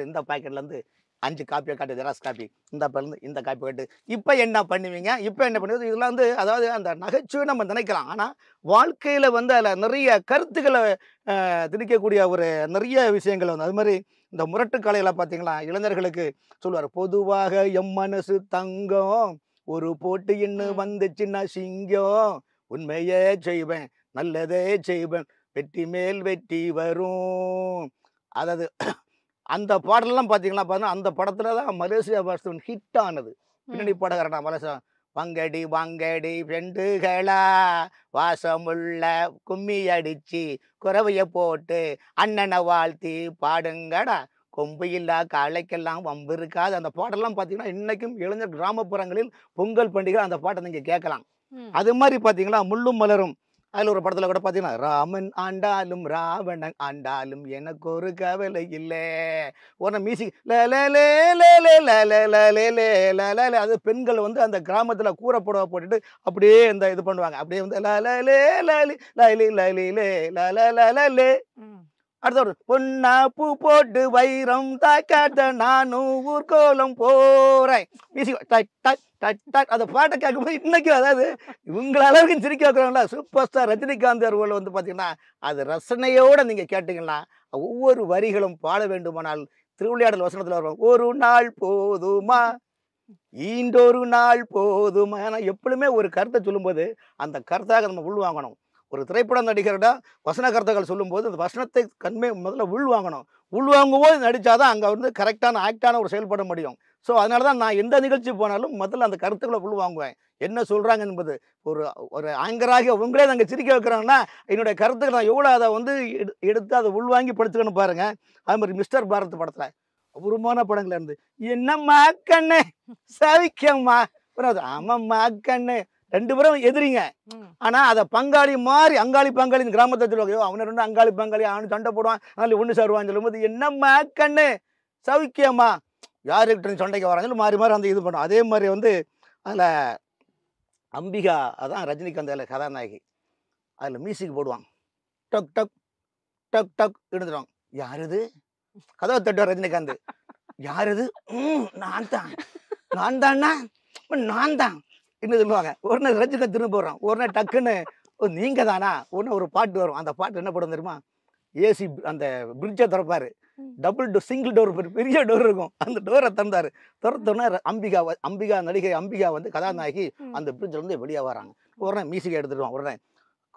இந்த பாக்கெட்லேருந்து 5 காப்பியை காட்டு, ஜெராக்ஸ் காப்பி, இந்த காப்பி காட்டு, இப்போ என்ன பண்ணுவீங்க இதெல்லாம் வந்து அதாவது அந்த நகைச்சுவை நம்ம நினைக்கலாம். ஆனால் வாழ்க்கையில் வந்து அதில் நிறைய கருத்துக்களை திணிக்கக்கூடிய ஒரு நிறைய விஷயங்கள் வந்து அது மாதிரி இந்த முரட்டு கலையில் பார்த்தீங்களா இளைஞர்களுக்கு சொல்லுவார். பொதுவாக எம் மனசு தங்கம் ஒரு போட்டு இன்னும் வந்துச்சுன்னா சிங்கம், உண்மையே செய்வேன் நல்லதே செய்வேன் வெற்றி மேல் வெற்றி வரும். அதாவது அந்த பாடலாம் பார்த்தீங்கன்னா அந்த படத்தில் தான் மலேசியா பாஸ்தவன் ஹிட் ஆனது. பின்னணி பாடகரனா மலேசியா வாங்கடி வாங்கடி ஃப்ரெண்டுகளா வாசமுள்ள கும்மி அடிச்சு குறவையை போட்டு அண்ணனை வாழ்த்தி பாடுங்கடா கொம்பு இல்லா காலைக்கெல்லாம் வம்பு இருக்காது. அந்த பாடெல்லாம் பார்த்தீங்கன்னா இன்றைக்கும் இளைஞர் கிராமப்புறங்களில் பொங்கல் பண்டிகை அந்த பாட்டை நீங்கள் கேட்கலாம். அது மாதிரி பார்த்தீங்கன்னா முள்ளும் மலரும் அதில் ஒரு படத்தில் கூட பார்த்தீங்கன்னா ராமன் ஆண்டாலும் ராவணன் ஆண்டாலும் எனக்கு ஒரு கவலை இல்லை ஒரு மியூசிக் அது பெண்கள் வந்து அந்த கிராமத்தில் கூரை புடவை போட்டுட்டு அப்படியே இந்த இது பண்ணுவாங்க. அப்படியே வந்து அடுத்த ஒரு பொன்னா பூ போட்டு வைரம் தாக்காட்ட நானும் ஊர்கோலம் போறேன் அந்த பாட்டை கேட்கும்போது இன்னைக்கும் அதாவது இவங்கள அளவுக்கு சிரிக்க வைக்கிறாங்களா சூப்பர் ஸ்டார் ரஜினிகாந்த் அவர்கள் வந்து பார்த்தீங்கன்னா அது ரசனையோடு நீங்கள் கேட்டிங்கன்னா ஒவ்வொரு வரிகளும் பாட வேண்டுமானால் திருவிளையாடல் வசனத்தில் வரும். ஒரு நாள் போதுமா ஈண்டொரு நாள் போதுமா. ஆனால் எப்பொழுதுமே ஒரு கருத்தை சொல்லும்போது அந்த கருத்தாக நம்ம உள்வாங்கணும். ஒரு திரைப்பட நடிகரிடம் வசன கருத்துக்கள் சொல்லும்போது அந்த வசனத்தை முதல்ல உள்வாங்கணும். உள்வாங்கும்போது நடித்தாதான் அங்கே வந்து கரெக்டான ஆக்டான ஒரு செயல்பட முடியும். ஸோ அதனால தான் நான் எந்த நிகழ்ச்சி போனாலும் முதல்ல அந்த கருத்துக்களை உள்வாங்குவேன். என்ன சொல்கிறாங்க என்பது ஒரு ஆங்கராக உங்களே நாங்கள் சிரிக்க வைக்கிறாங்கன்னா என்னுடைய கருத்துக்கள் நான் எவ்வளோ அதை வந்து எடுத்து அதை உள்வாங்கி படிச்சுக்கணும் பாருங்கள். அது மாதிரி மிஸ்டர் பாரத் படத்தில் அபூர்வமான படங்கள் இருந்து என்னம்மா கண்ணு சவிக்கம்மா ஆமாம்மா கண்ணு 2 பேரும் எதிரிங்க. ஆனால் அதை பங்காளி மாதிரி அங்காளி பங்காளி கிராமத்தை சொல்லுவாங்க. அவனை 2 அங்காளி பங்காளி அவனு சண்டை போடுவான் அதனால ஒன்று சேருவான்னு சொல்லும்போது என்னம்மா கண்ணு சவிக்கியம்மா யாருக்கிட்ட சண்டைக்கு வராங்க மாறி மாறி அந்த இது பண்ணும். அதே மாதிரி வந்து அதில் அம்பிகா அதான் ரஜினிகாந்த் அதில் கதாநாயகி. அதில் மியூசிக் போடுவான். டக் டக் டக் டக் எடுத்துடுவாங்க. யாருது கதவை தட்டுவார் ரஜினிகாந்த். யாருது நான் தானா நான் தான் இன்னும் சொல்லுவாங்க. ஒரு நாள் ரஜினிகாந்த் திரும்ப போடுறான். ஒரு நாள் டக்குன்னு நீங்கள் தானா ஒரு பாட்டு வரும். அந்த பாட்டு என்ன படம் தெரியுமா? ஏசி அந்த பிரிட்ஜை திறப்பார். டபுள் டோர் சிங்கிள் டோர் பெரிய டோர் இருக்கும். அந்த டோரை திறந்தார். திறத்தோன்னா அம்பிகா நடிகை அம்பிகா வந்து கதாநாயகி அந்த பிரிட்ஜில் வந்து வெளியே வராங்க. உடனே மியூசிக் எடுத்துடுவான். உடனே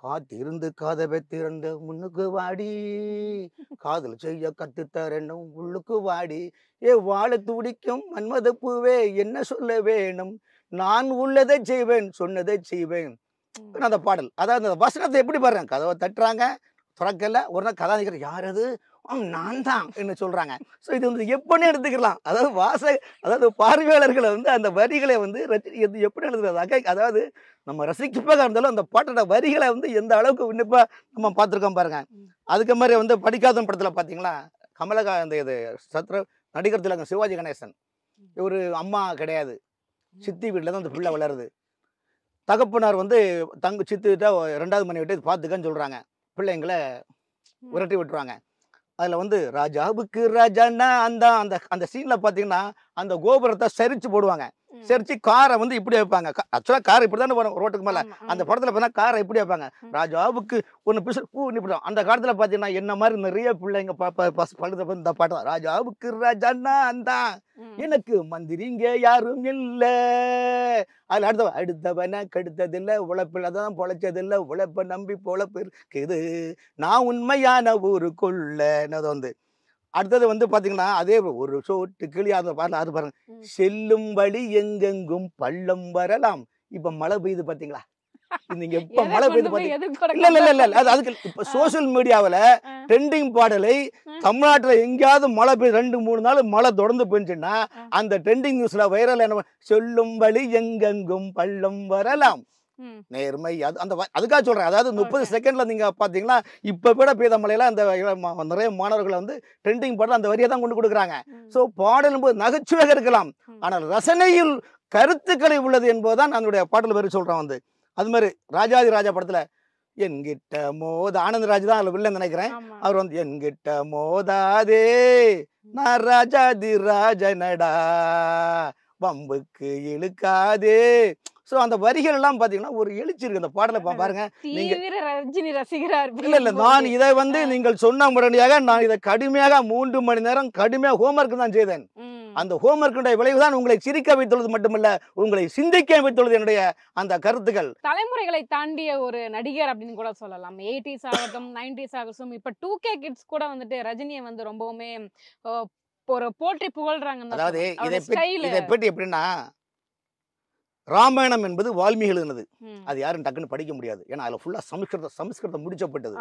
காத்திருந்து காதவை திறந்த முன்னுக்கு வாடி காதல் செய்ய கத்துத்தரணும் உள்ளுக்கு வாடி வாழ துடிக்கும் மன்மத பூவே என்ன சொல்ல வேணும் நான் உள்ளதை செய்வேன் சொன்னதை செய்வேன். அந்த பாடல் அதாவது அந்த வசனத்தை எப்படி பாருங்க. கதவை தட்டுறாங்க துறக்கல. ஒரு நாள் கதாநாயகர் யார் அது நான் தான் என்ன சொல்றாங்க. ஸோ இது வந்து எப்படின்னு எடுத்துக்கலாம். அதாவது பார்வையாளர்களை வந்து அந்த வரிகளை வந்து எப்படி எழுதுறதாக அதாவது நம்ம ரசிக்கப்பதாக இருந்தாலும் அந்த பாட்டோட வரிகளை வந்து எந்த அளவுக்கு உன்னிப்பாக நம்ம பார்த்துருக்கோம் பாருங்க. அதுக்கு மாதிரி வந்து படிக்காத படத்தில் பார்த்தீங்களா கமலஹாசன் இது நடிகர் திலகம் சிவாஜி கணேசன் ஒரு அம்மா கிடையாது, சித்தி வீட்டில் தான் அந்த பிள்ளை வளருது. தகப்பனார் வந்து சித்திட்ட 2வது மனைவி விட்டு பார்த்துக்கன்னு சொல்கிறாங்க. பிள்ளைங்களை விரட்டி விட்டுருவாங்க. அதில் வந்து ராஜாவுக்கு ராஜான்னா அந்த அந்த அந்த சீனில் பார்த்தீங்கன்னா அந்த கோபுரத்தை சரிச்சு போடுவாங்க. சரிச்சு காரை வந்து இப்படி வைப்பாங்க. ஆக்சுவலாக கார் இப்படி தானே வரும் ரோட்டுக்கு மேலே. அந்த படத்தில் பார்த்தீங்கன்னா காரை இப்படி வைப்பாங்க. ராஜாவுக்கு ஒன்று பிசு பூ நிப்பிடும். அந்த காலத்தில் பார்த்தீங்கன்னா என்ன மாதிரி நிறைய பிள்ளைங்க பழுத இந்த பாட்டு தான். ராஜாவுக்கு ராஜான்னா அந்த எனக்கு மந்திரிங்க யாரும் இல்லை. அதில் அடுத்தவனை கெடுத்ததில்லை, உழைப்பில் தான் பொழைச்சதில்லை, உழைப்பை நம்பி பொழைப்பு இருக்குது, நான் உண்மையான ஊருக்குள்ளது வந்து. அடுத்தது வந்து பார்த்தீங்கன்னா அதே ஒரு சோட்டு கிளி அதை பாருங்க, அது பாருங்க, செல்லும் வழி எங்கெங்கும் பள்ளம் வரலாம். இப்போ மழை பெய்யுது பார்த்தீங்களா, நீங்க எப்ப மழை பெய்யுது பார்த்தீங்க? இல்ல அது அதுக்கு இப்போ சோசியல் மீடியாவில் ட்ரெண்டிங் பாடலை தமிழ்நாட்டில் எங்கேயாவது மழை பெய்யுது 2-3 நாள் மழை தொடர்ந்து பெஞ்சுன்னா அந்த ட்ரெண்டிங் நியூஸ்ல வைரல் என்ன, செல்லும் வழி எங்கெங்கும் பள்ளம் வரலாம். நேர்மை அது அந்த அதுக்காக சொல்றேன். அதாவது 30 செகண்ட்ல நீங்க பாத்தீங்கன்னா இப்ப கூட பெய்த மழையில அந்த நிறைய மாணவர்களை வந்து ட்ரெண்டிங் பாடல அந்த வரியை தான் கொண்டு கொடுக்குறாங்க. ஸோ பாடலும் போது நகைச்சுவையாக இருக்கலாம், ஆனால் ரசனையில் கருத்துக்களை உள்ளது என்பதுதான் அதனுடைய பாடல் வரி சொல்றான் வந்து. அது மாதிரி ராஜாதி ராஜா படத்துல என்கிட்ட மோத ஆனந்தராஜ் தான் அதுல வில்லன் நினைக்கிறேன். அவர் வந்து என்கிட்ட மோதாதே நான் ராஜாதி ராஜனடா வம்புக்கு இழுக்காதே. ஸோ அந்த வரிகள் எல்லாம் பார்த்தீங்கன்னா ஒரு எழுச்சி இருக்கு அந்த பாடலை. பாருங்க, நீங்க ரஜினி ரசிகரார். இல்ல நான் இதை வந்து நீங்கள் சொன்ன முறையாக நான் இதை கடுமையாக 3 மணி நேரம் கடுமையாக ஹோம்ஒர்க் தான் செய்தேன். அந்த ஹோம்ஒர்க்குடைய விளைவுதான் உங்களை சிரிக்க வைத்துள்ளது மட்டுமல்ல, உங்களை சிந்திக்க வைத்துள்ளது என்னுடைய அந்த கருத்துக்கள். தலைமுறைகளை தாண்டிய ஒரு நடிகர் அப்படின்னு கூட சொல்லலாம். 80s ஆகட்டும் 90s ஆகட்டும், இப்ப 2K கிட்ஸ் கூட வந்துட்டு ரஜினியை வந்து ரொம்பவுமே ஒரு போற்றி புகழ்றாங்க. அதாவது இதை பற்றி எப்படின்னா, ராமாயணம் என்பது வால்மீகி எழுதினது. அது யாரும் டக்குன்னு படிக்க முடியாது, ஏன்னா அதில் ஃபுல்லாக சமஸ்கிருதம் முடிச்சப்பட்டது.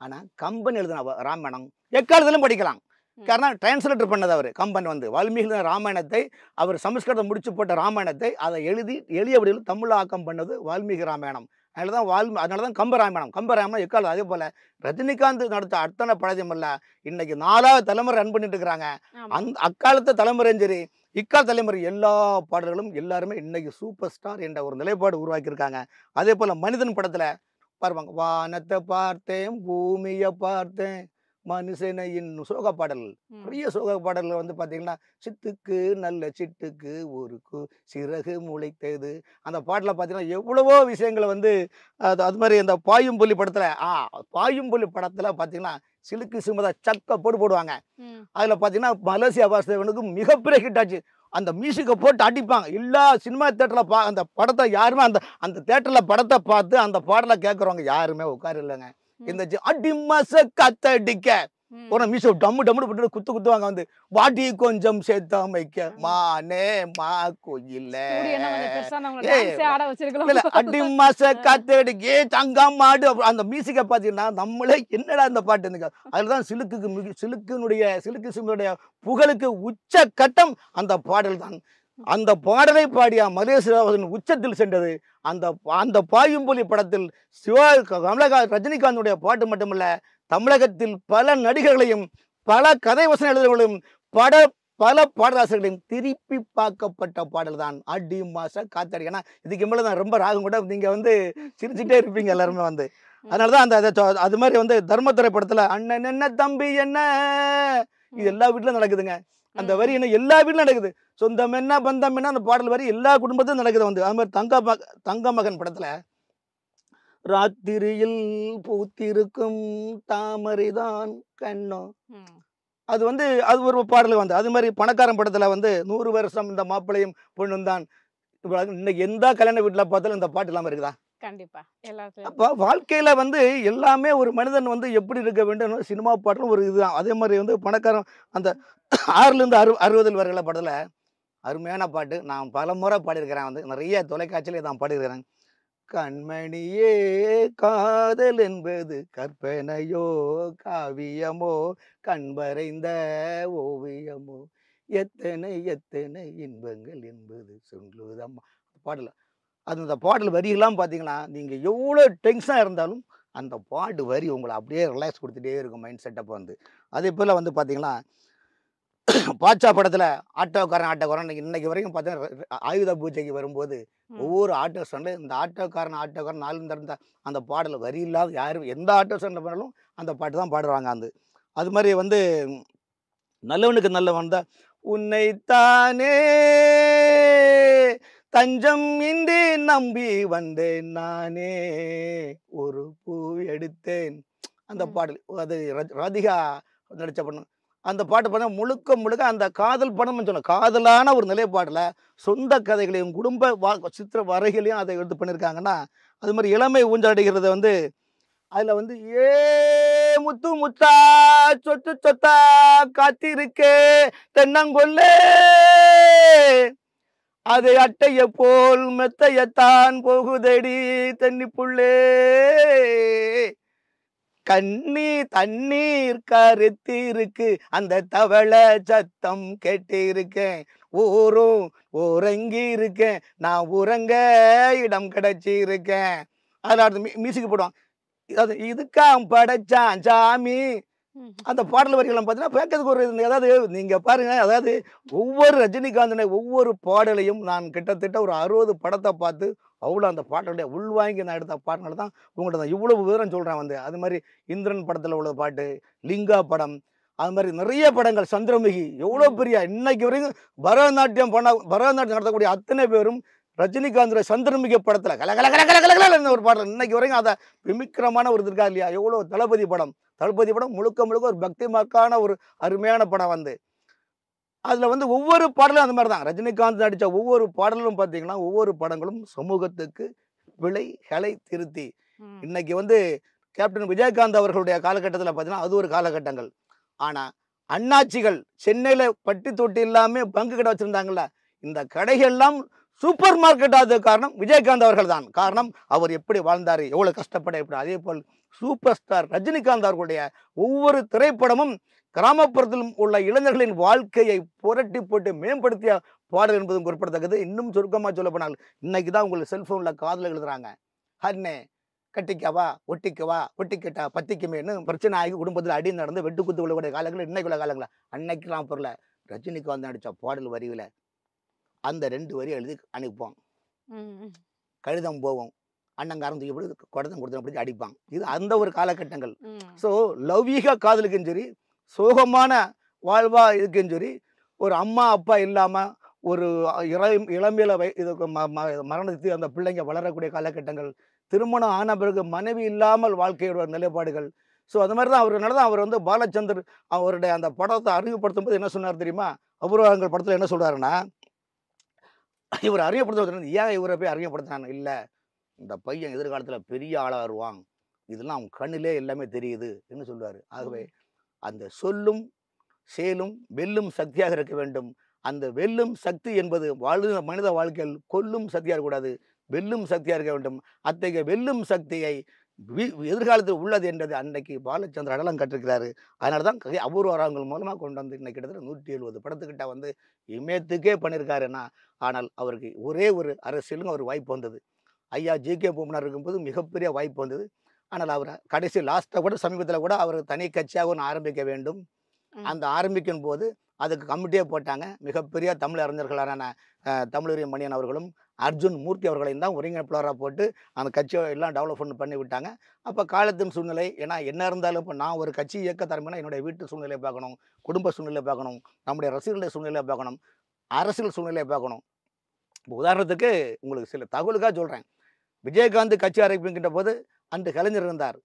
ஆனால் கம்பன் எழுதின ராமாயணம் எக்காலத்திலும் படிக்கலாம். காரணம் டிரான்ஸ்லேட்டர் பண்ணது அவர் கம்பன் வந்து. வால்மீகி ராமாயணத்தை அவர் சமஸ்கிருதம் முடிச்சு போட்ட ராமாயணத்தை அதை எழுதி எளிய வடிவில் தமிழ் ஆக்கம் பண்ணது வால்மீகி ராமாயணம். அதனால தான் கம்பராமாயணம் எக்காலம். அதே போல் ரஜினிகாந்த் நடத்த அத்தனை படத்தையும் அல்ல, இன்னைக்கு 4வது தலைமுறை ரன் பண்ணிட்டு இருக்கிறாங்க. அந்த அக்காலத்து தலைமுறையும் சரி இக்கால தலைமுறை எல்லா பாடல்களும் எல்லாருமே இன்னைக்கு சூப்பர் ஸ்டார் என்ற ஒரு நிலைப்பாடு உருவாக்கியிருக்காங்க. அதே போல் மனிதன் படத்தில் பாருவாங்க, வானத்தை பார்த்தேன் பூமியை பார்த்தேன் மனுஷனை இன்னும் சோக பாடல்கள், பெரிய சோக பாடல்கள் வந்து பார்த்தீங்கன்னா சித்துக்கு நல்ல சிட்டுக்கு ஒரு சிறகு முளைத்தது. அந்த பாட்டில் பார்த்தீங்கன்னா எவ்வளவோ விஷயங்களை வந்து அது மாதிரி அந்த பாயும்புலி படத்தில் பார்த்தீங்கன்னா சிலுக்கு சிம்மதா சக்க போடுவாங்க. அதில் பார்த்தீங்கன்னா மலேசியா வாசுதேவனுக்கு மிகப்பெரிய ஹிட் ஆச்சு. அந்த மியூசிக்கை போட்டு அடிப்பாங்க. எல்லா சினிமா தேட்டரில் அந்த படத்தை யாருமே அந்த தேட்டரில் படத்தை பார்த்து அந்த பாடலை கேட்குறவங்க யாருமே உட்கார இல்லைங்க. இந்த அடி மச கத்தடிக்க ஒரு மியூசிக் டம்மு போட்டு குத்துவாங்க வந்து, வாட்டி கொஞ்சம் சேர்த்தாமைக்க மானே மா கோயில்ல அடி மச கத்தடிக்க தங்கம் மாடு. அந்த மியூசிக்கை பார்த்தீங்கன்னா நம்மளே என்னடா இந்த பாட்டு. அதுலதான் சிலுக்கு சிம்முடைய புகழுக்கு உச்ச கட்டம் அந்த பாடல் தான். அந்த பாடலை பாடிய மலேசியாவின் உச்சத்தில் சென்றது அந்த பாயும்புலி படத்தில் ரஜினிகாந்துடைய பாட்டு மட்டுமல்ல, தமிழகத்தில் பல நடிகர்களையும் பல கதை வசன எழுதுகளையும் பல பாடலாசிரியர்களையும் திருப்பி பார்க்கப்பட்ட பாடல் தான் அடி மாச காத்தாடி. ஏன்னா இதுக்கு மேலே தான் ரொம்ப ராகம் கூட நீங்க வந்து சிரிச்சுட்டே இருப்பீங்க எல்லாருமே வந்து. அதனாலதான் அந்த அது மாதிரி வந்து தர்மத்துறை படத்துல அண்ணன் என்ன தம்பி என்ன, இது எல்லா வீட்லயும் நடக்குதுங்க. அந்த வரி என்ன எல்லா வீட்லயும் நடக்குது. சொந்தம் என்ன பந்தம் என்ன அந்த பாடல் வரி எல்லா குடும்பத்திலும் நடக்குது வந்து. அது மாதிரி தங்க மகன் படத்துல ராத்திரியில் பூத்திருக்கும் தாமரைதான் கண்ணோ, அது வந்து அது ஒரு பாடல் வந்து. அது மாதிரி பணக்காரன் படத்துல வந்து 100 வருஷம் இந்த மாப்பிள்ளையும் பொண்ணும் தான். இன்னைக்கு எந்த கல்யாண வீட்டுல பார்த்தாலும் இந்த பாட்டு இல்லாம இருக்குதா? கண்டிப்பா. அப்போ வாழ்க்கையில வந்து எல்லாமே ஒரு மனிதன் வந்து எப்படி இருக்க வேண்டும் சினிமா பாட்டிலும் ஒரு இதுதான். அதே மாதிரி வந்து பணக்காரன் அந்த 6லேருந்து 60 வருகிற படத்துல அருமையான பாட்டு நான் பல முறை பாடியிருக்கிறேன் வந்து, நிறைய தொலைக்காட்சியிலே நான் பாடியிருக்கிறேன். கண்மணியே காதல் என்பது கற்பனையோ காவியமோ கண்பறைந்த ஓவியமோ எத்தனை எத்தனை இன்பங்கள் என்பது சொல்லுதம்மா பாடல. அந்த பாடல் வரியெல்லாம் பார்த்தீங்கன்னா நீங்கள் எவ்வளோ டென்ஷனாக இருந்தாலும் அந்த பாட்டு வரி உங்களை அப்படியே ரிலாக்ஸ் கொடுத்துட்டே இருக்கும் மைண்ட் செட்டப் வந்து. அதே போல் வந்து பார்த்தீங்கன்னா பாட்சா படத்தில் ஆட்டோக்காரன் இன்னைக்கு வரைக்கும் பார்த்தீங்கன்னா ஆயுத பூஜைக்கு வரும்போது ஒவ்வொரு ஆட்டோ ஸ்டாண்டில் இந்த ஆட்டோக்காரன் நாலு தந்த அந்த பாடல் வரி இல்லாத யாரும் எந்த ஆட்டோ ஸ்டாண்டில் போனாலும் அந்த பாட்டு தான் பாடுறாங்க. அது மாதிரி வந்து நல்லவனுக்கு நல்லவன் தான் உன்னைத்தானே தஞ்சம் இன்றி நம்பி வந்தேன் நானே ஒரு பூ எடுத்தேன். அந்த பாடல் அது ராதிகா நடித்த படம். அந்த பாட்டு பண்ண முழுக்க அந்த காதல் படம்னு சொன்ன காதலான ஒரு நிலைப்பாடில் சொந்த கதைகளையும் குடும்ப சித்திர வரைகளையும் அதை எடுத்து பண்ணியிருக்காங்கன்னா, அது மாதிரி இளமை ஊஞ்சடிக்கிறத வந்து அதில் வந்து ஏ முத்து முத்தா சொத்து சொத்தா காத்திருக்கே தென்னங்கொல்லே அதை அட்டைய போல் மெத்தையத்தான் போகுதடி தண்ணி புள்ளே கண்ணி தண்ணீர் கருத்திருக்கு அந்த தவளை சத்தம் கேட்டிருக்கேன் ஊரும் உறங்கி இருக்கேன் நான் உறங்க இடம் கிடைச்சிருக்கேன். அதில் அடுத்து மியூசிக் போடுவான். அது இதுக்காம் படைச்சான் சாமி. அந்த பாடல் வரிகளும் பார்த்தீங்கன்னா பேக்கிறதுக்கு ஒரு அதாவது நீங்கள் பாருங்க, அதாவது ஒவ்வொரு ரஜினிகாந்தனை ஒவ்வொரு பாடலையும் நான் கிட்டத்தட்ட ஒரு 60 படத்தை பார்த்து அவ்வளோ அந்த பாட்டுடைய உள்வாங்கி நான் எடுத்த பாட்டுனால தான் உங்கள்கிட்ட நான் இவ்வளவு விவரம் சொல்கிறேன். வந்து அது மாதிரி இந்திரன் படத்தில் உள்ள பாட்டு, லிங்கா படம், அது மாதிரி நிறைய படங்கள், சந்திரமுகி எவ்வளோ பெரிய இன்னைக்கு வரைக்கும் பரதநாட்டியம் நடத்தக்கூடிய அத்தனை பேரும் ரஜினிகாந்தோட சந்திரமுகி படத்தில் கலகல ஒரு பாடல் இன்னைக்கு வரைக்கும் அதை விமிக்கிரமான ஒரு இருக்கா இல்லையா? எவ்வளோ தளபதி படம் முழுக்க ஒரு பக்தி மார்க்கான ஒரு அருமையான படம். வந்து அதில் வந்து ஒவ்வொரு பாடலும் அந்த மாதிரி தான். ரஜினிகாந்த் நடித்த ஒவ்வொரு பாடலும் பார்த்தீங்கன்னா ஒவ்வொரு படங்களும் சமூகத்துக்கு விளைகளை திருத்தி இன்னைக்கு வந்து கேப்டன் விஜயகாந்த் அவர்களுடைய காலகட்டத்தில் பார்த்தீங்கன்னா அது ஒரு காலகட்டங்கள். ஆனால் அண்ணாச்சிகள் சென்னையில் பட்டி தொட்டி இல்லாமல் பங்கு கடை வச்சுருந்தாங்கல்ல, இந்த கடைகள்லாம் சூப்பர் மார்க்கெட் ஆகுது காரணம் விஜயகாந்த் அவர்கள் தான். காரணம் அவர் எப்படி வாழ்ந்தார், எவ்வளோ கஷ்டப்பட எப்படி. அதே போல் சூப்பர் ஸ்டார் ரஜினிகாந்த் அவர்களுடைய ஒவ்வொரு திரைப்படமும் கிராமப்புறத்திலும் உள்ள இளைஞர்களின் வாழ்க்கையை புரட்டி போட்டு மேம்படுத்திய பாடல் என்பதும் குறிப்பிடத்தக்கது. இன்னும் சுருக்கமாக சொல்ல போனால் இன்னைக்கு தான் உங்களுக்கு செல்ஃபோனில் காதில் எழுதுறாங்க, ஹன்னே கட்டிக்கவா ஒட்டிக்கிட்டா பத்திக்குமேன்னு பிரச்சனை ஆகி குடும்பத்தில் அடி நடந்து வெட்டு குத்து விழக்கூடிய காலங்கள் இன்னைக்குள்ள காலங்களா. அன்னைக்கெல்லாம் பொருளை ரஜினிகாந்த் நடித்த பாடல் வரிகளை அந்த 2 வரி எழுதி அனுப்புவான். கடிதம் போவோம், அண்ணங்காரம் தூக்கி குடத்தம் கொடுத்தபடி அடிப்பான். இது அந்த ஒரு காலகட்டங்கள். ஸோ லௌகீக காதலுக்கும் சரி, சோகமான வாழ்வா இதுக்கும் சரி, ஒரு அம்மா அப்பா இல்லாமல் ஒரு இளமையில இதுக்கு மரணத்துக்கு அந்த பிள்ளைங்க வளரக்கூடிய காலகட்டங்கள், திருமணம் ஆன பிறகு மனைவி இல்லாமல் வாழ்க்கையோட நிலைப்பாடுகள். ஸோ அது மாதிரி தான் அவர்னால தான் அவர் வந்து பாலச்சந்தர் அவருடைய அந்த படத்தை அறிமுகப்படுத்தும் போது என்ன சொன்னார் தெரியுமா? அபூர்வங்கள் படத்தில் என்ன சொல்கிறாருன்னா, இவர் அறிமுகப்படுத்த ஏன் இவரை போய் அறிமுகப்படுத்தினாங்க, இல்லை இந்த பையன் எதிர்காலத்தில் பெரிய ஆளாக வருவான், இதெல்லாம் அவன் கண்ணிலே எல்லாமே தெரியுது என்று சொல்லுவார். ஆகவே அந்த சொல்லும் செயலும் வெல்லும் சக்தியாக இருக்க வேண்டும். அந்த வெல்லும் சக்தி என்பது மனித வாழ்க்கையில் கொல்லும் சக்தியாக இருக்கக்கூடாது, வெல்லும் சக்தியாக இருக்க வேண்டும். அத்தகைய வெல்லும் சக்தியை எதிர்காலத்தில் உள்ளது என்றது அன்னைக்கு பாலச்சந்திர அடலம் கட்டிருக்கிறாரு. அதனால தான் அபூர்வங்கள் மூலமாக கொண்டு வந்து இன்னைக்கு கிட்டத்தட்ட 170 படத்துக்கிட்ட வந்து இமயத்துக்கே பண்ணியிருக்காருன்னா. ஆனால் அவருக்கு ஒரே ஒரு அரசியலும் அவர் வாய்ப்பு வந்தது. ஐயா ஜி.கே. பூமனார் இருக்கும்போது மிகப்பெரிய வாய்ப்பு வந்தது. ஆனால் அவர் கடைசி லாஸ்ட்டாக கூட சமீபத்தில் கூட அவர் தனி கட்சியாக ஒன்று ஆரம்பிக்க வேண்டும். அந்த ஆரம்பிக்கும் போது அதுக்கு கமிட்டியே போட்டாங்க. மிகப்பெரிய தமிழ் அறிஞர்களான தமிழறிஞர் மணியன் அவர்களும் அர்ஜுன் மூர்த்தி அவர்களையும் தான் ஒருங்கிணைப்பாளராக போட்டு அந்த கட்சியை எல்லாம் டெவலப்மெண்ட் பண்ணி விட்டாங்க. அப்போ காலத்தின் சூழ்நிலை, ஏன்னா என்ன இருந்தாலும் இப்போ நான் ஒரு கட்சி இயக்க தரமைனா என்னுடைய வீட்டு சூழ்நிலையை பார்க்கணும், குடும்ப சூழ்நிலையை பார்க்கணும், நம்முடைய ரசிகர்களுடைய சூழ்நிலையை பார்க்கணும், அரசியல் சூழ்நிலையை பார்க்கணும். இப்போ உதாரணத்துக்கு உங்களுக்கு சில தகவலுக்காக சொல்கிறேன். விஜயகாந்த் கட்சி ஆரம்பிக்கின்ற போது அன்று கலைஞர் இருந்தார்,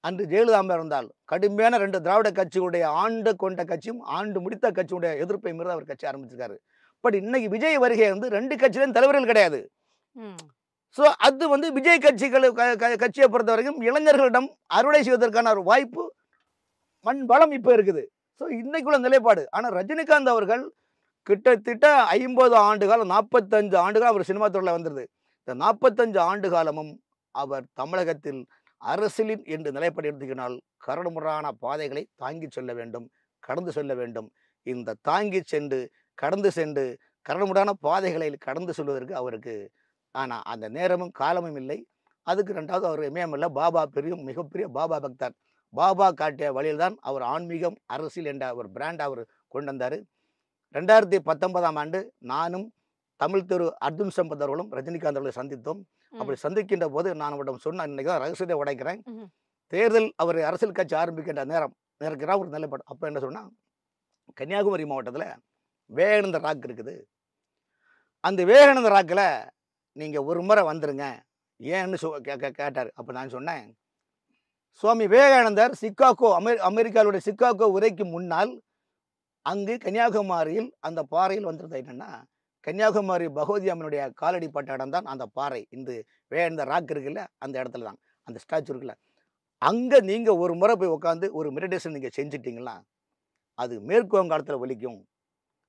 அன்று ஜெயலலிதா இருந்தால் கடுமையான 2 திராவிட கட்சிகளுடைய ஆண்டு கொண்ட கட்சியும் ஆண்டு முடித்த கட்சியுடைய எதிர்ப்பை மீறி அவர் கட்சி ஆரம்பிச்சிருக்காரு. பட் இன்னைக்கு விஜய் வருகை வந்து 2 கட்சியிலும் தலைவர்கள் கிடையாது. ஸோ அது வந்து விஜய் கட்சியை பொறுத்த வரைக்கும் இளைஞர்களிடம் அறுவடை செய்வதற்கான ஒரு வாய்ப்பு மண் வளம் இப்போ இருக்குது. ஸோ இன்னைக்குள்ள நிலைப்பாடு. ஆனால் ரஜினிகாந்த் அவர்கள் கிட்டத்தட்ட 50 ஆண்டு காலம் 45 ஆண்டுகள் அவர் சினிமா துறையில் வந்துடுது. இந்த 45 ஆண்டு காலமும் அவர் தமிழகத்தில் அரசியலின் என்று நிலைப்பாடு எடுத்துக்கினால் கரடுமுரடான பாதைகளை தாங்கி செல்ல வேண்டும், கடந்து செல்ல வேண்டும். இந்த தாங்கி சென்று கடந்து சென்று கரடுமுரடான பாதைகளை கடந்து செல்வதற்கு அவருக்கு ஆனால் அந்த நேரமும் காலமும் இல்லை. அதுக்கு 2வது அவர் இமயமல்ல, பாபா மிகப்பெரிய பாபா பக்தர். பாபா காட்டிய வழியில் தான் அவர் ஆன்மீகம் அரசியல் என்ற ஒரு பிராண்ட் அவர் கொண்டு வந்தார். 2019ஆம் ஆண்டு நானும் தமிழ் திரு அர்ஜுன் சம்பத் அவர்களும் ரஜினிகாந்த் அவர்களை சந்தித்தோம். அப்படி சந்திக்கின்ற போது நான் அவரிடம் சொன்ன, இன்னைக்கு தான் ரகசியத்தை உடைக்கிறேன், தேர்தல் அவர் அரசியல் கட்சி ஆரம்பிக்கின்ற நேரக்கிறா ஒரு நிலைப்பாடு. அப்போ என்ன சொன்னால், கன்னியாகுமரி மாவட்டத்தில் விவேகானந்த ராக் இருக்குது, அந்த விவேகானந்த ராக்கில் நீங்கள் ஒரு முறை வந்துருங்க ஏன்னு கேட்டார். அப்போ நான் சொன்னேன், சுவாமி விவேகானந்தர் அமெரிக்காவுடைய சிக்காகோ உரைக்கு முன்னால் அங்கு கன்னியாகுமரியில் அந்த பாறையில் வந்திருந்தது என்னென்னா, கன்னியாகுமரி பகவதி அம்மனுடைய காலடி பட்ட இடம் தான் அந்த பாறை. இந்த விவேகானந்த ராக் இருக்குல்ல, அந்த இடத்துல தான் அந்த ஸ்டாச்சு இருக்குல்ல, அங்கே நீங்கள் ஒரு முறை போய் உட்காந்து ஒரு மெடிடேஷன் நீங்கள் செஞ்சிட்டிங்களா, அது மேற்கு வங்காளத்தில் ஒலிக்கும்,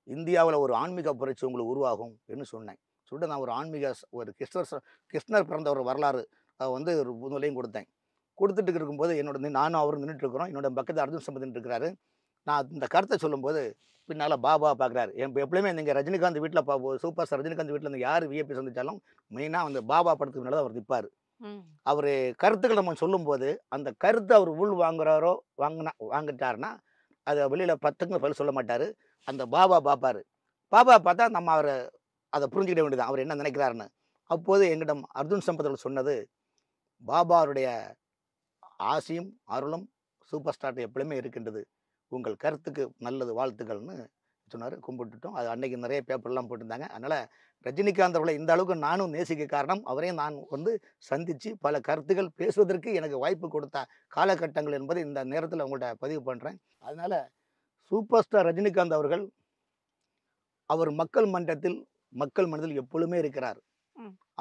இந்தியாவில் ஒரு ஆன்மீக புரட்சி உங்களுக்கு உருவாகும் என்று சொன்னேன். சொல்லிட்டு நான் ஒரு கிருஷ்ணர் பிறந்த ஒரு வரலாறு வந்து ஒரு முதலையும் கொடுத்தேன். கொடுத்துட்டு இருக்கும்போது நானும் அவரும் நின்றுட்டு இருக்கிறோம். என்னோட பக்கத்தில் அர்ஜுன் சம்பத் நின்று இருக்கிறாரு. நான் இந்த கருத்தை சொல்லும்போது பின்னால் பாபா பார்க்குறாரு. எப்பவுமே நீங்கள் ரஜினிகாந்த் வீட்டில் சூப்பர் ஸ்டார் ரஜினிகாந்த் வீட்டில் இருந்து யார் விஐபி சந்திச்சாலும் மெயினாக வந்து பாபா படத்துக்கு முன்னாடி அவர் நிற்பார். அவர் கருத்துக்கள் நம்ம சொல்லும்போது அந்த கருத்தை அவர் உள் வாங்கிட்டாருன்னா அதை வெளியில் பத்துக்கு பதில் சொல்ல மாட்டார். அந்த பாபா பார்ப்பார். பாபா பார்த்தா நம்ம அவரை அதை புரிஞ்சுக்கிட வேண்டியதான் அவர் என்ன நினைக்கிறாருன்னு. அப்போது எங்கிடம் அர்ஜுன் சம்பத் சொன்னது, பாபாவுடைய ஆசியும் அருளும் சூப்பர் ஸ்டார் எப்பவுமே இருக்கின்றது, உங்கள் கருத்துக்கு நல்லது, வாழ்த்துக்கள்னு சொன்னார். கும்பிட்டுட்டோம். அது அன்னைக்கு நிறைய பேப்பர்லாம் போட்டிருந்தாங்க. அதனால் ரஜினிகாந்த் அவர்களை இந்த அளவுக்கு நானும் நேசிக்க காரணம், அவரையும் நான் வந்து சந்தித்து பல கருத்துக்கள் பேசுவதற்கு எனக்கு வாய்ப்பு கொடுத்த காலகட்டங்கள் என்பதை இந்த நேரத்தில் உங்கள்கிட்ட பதிவு பண்ணுறேன். அதனால் சூப்பர் ஸ்டார் ரஜினிகாந்த் அவர்கள் அவர் மக்கள் மனதில் எப்பொழுதுமே இருக்கிறார்.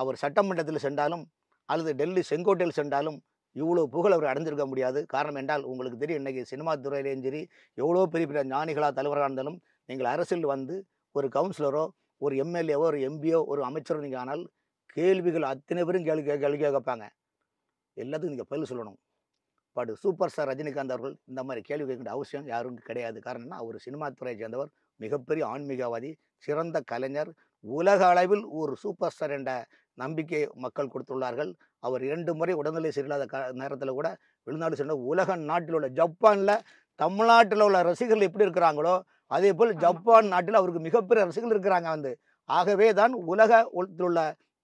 அவர் சட்டமன்றத்தில் சென்றாலும் அல்லது டெல்லி செங்கோட்டையில் சென்றாலும் இவ்வளோ புகழ் அவர் அடைஞ்சிருக்க முடியாது. காரணம் என்றால் உங்களுக்கு தெரியும், இன்றைக்கி சினிமா துறையிலேயும் சரி எவ்வளோ பெரிய பெரிய ஞானிகளாக தலைவராக இருந்தாலும் நீங்கள் அரசியல் வந்து ஒரு கவுன்சிலரோ ஒரு எம்எல்ஏவோ ஒரு எம்பியோ ஒரு அமைச்சரோ நீங்கள் ஆனால் கேள்விகள் அத்தனை பேரும் கேள்வி கேட்பாங்க. எல்லாத்துக்கும் நீங்கள் பதில் சொல்லணும். பட் சூப்பர் ஸ்டார் ரஜினிகாந்த் அவர்கள் இந்த மாதிரி கேள்வி கேட்கிற அவசியம் யாரும் கிடையாது. காரணம்னா அவர் சினிமா துறையை சேர்ந்தவர், மிகப்பெரிய ஆன்மீகவாதி, சிறந்த கலைஞர், உலக அளவில் ஒரு சூப்பர் ஸ்டார் என்ற நம்பிக்கை மக்கள் கொடுத்துள்ளார்கள். அவர் 2 முறை உடல்நிலை சரியில்லாத நேரத்தில் கூட வெளிநாடு சென்ற உலக நாட்டில் உள்ள ஜப்பானில் தமிழ்நாட்டில் உள்ள ரசிகர்கள் எப்படி இருக்கிறாங்களோ அதே போல் ஜப்பான் நாட்டில் அவருக்கு மிகப்பெரிய ரசிகர்கள் இருக்கிறாங்க. ஆகவே தான் உலகத்தில் உள்ள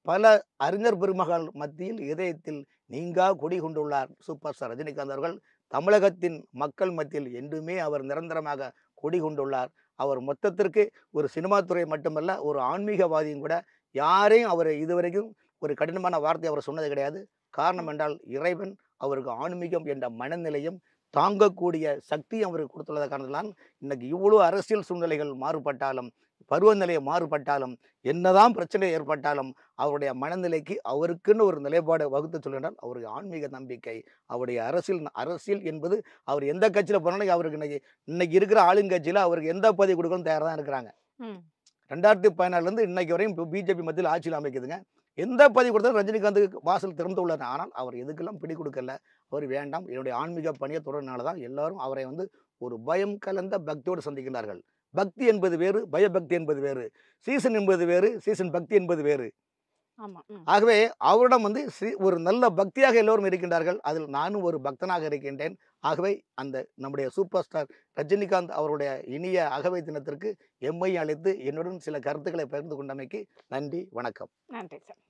பல அறிஞர் பெருமகள் மத்தியில் இதயத்தில் நீங்கா கொடி கொண்டுள்ளார் சூப்பர் ஸ்டார் ரஜினிகாந்த் அவர்கள். தமிழகத்தின் மக்கள் மத்தியில் என்றுமே அவர் நிரந்தரமாக கொடி கொண்டுள்ளார். அவர் மொத்தத்திற்கு ஒரு சினிமா துறை மட்டுமல்ல, ஒரு ஆன்மீகவாதியும் கூட. யாரையும் அவர் இதுவரைக்கும் ஒரு கடினமான வார்த்தை அவர் சொன்னது கிடையாது. காரணம் என்றால் இறைவன் அவருக்கு ஆன்மீகம் என்ற மனநிலையும் தாங்கக்கூடிய சக்தியும் அவருக்கு கொடுத்துள்ளத காரணத்தினால் இன்னைக்கு இவ்வளோ அரசியல் சூழ்நிலைகள் மாறுபட்டாலும், பருவநிலையை மாறுபட்டாலும், என்னதான் பிரச்சனை ஏற்பட்டாலும் அவருடைய மனநிலைக்கு அவருக்குன்னு ஒரு நிலைப்பாடு வகுத்து சொல்லினால் அவருடைய ஆன்மீக நம்பிக்கை, அவருடைய அரசியல் என்பது அவர் எந்த கட்சியில் போனாலும் அவருக்கு இன்னைக்கு இருக்கிற ஆளுங்கட்சியில் அவருக்கு எந்த பதவி கொடுக்கணும் தயாராக தான் இருக்கிறாங்க. 2014 இன்னைக்கு வரையும் பிஜேபி மத்தியில் ஆட்சியில் அமைக்குதுங்க. எந்த பதவி கொடுத்தாலும் ரஜினிகாந்துக்கு வாசல் திறந்து உள்ளது. ஆனால் அவர் எதுக்கெல்லாம் பிடி கொடுக்கல. அவர் வேண்டாம், என்னுடைய ஆன்மீக பணியை தொடர்னால தான் எல்லாரும் அவரை வந்து ஒரு பயம் கலந்த பக்தியோடு சந்திக்கிறார்கள். பக்தி என்பது வேறு, பயபக்தி என்பது வேறு, சீசன் என்பது வேறு, சீசன் பக்தி என்பது வேறு. ஆகவே அவரிடம் வந்து ஒரு நல்ல பக்தியாக எல்லோரும் இருக்கின்றார்கள். அதில் நானும் ஒரு பக்தனாக இருக்கின்றேன். ஆகவே அந்த நம்முடைய சூப்பர் ஸ்டார் ரஜினிகாந்த் அவருடைய இனிய அகவை தினத்திற்கு எம்மை அழைத்து என்னுடன் சில கருத்துக்களை பகிர்ந்து கொண்டமைக்கு நன்றி, வணக்கம். நன்றி சார்.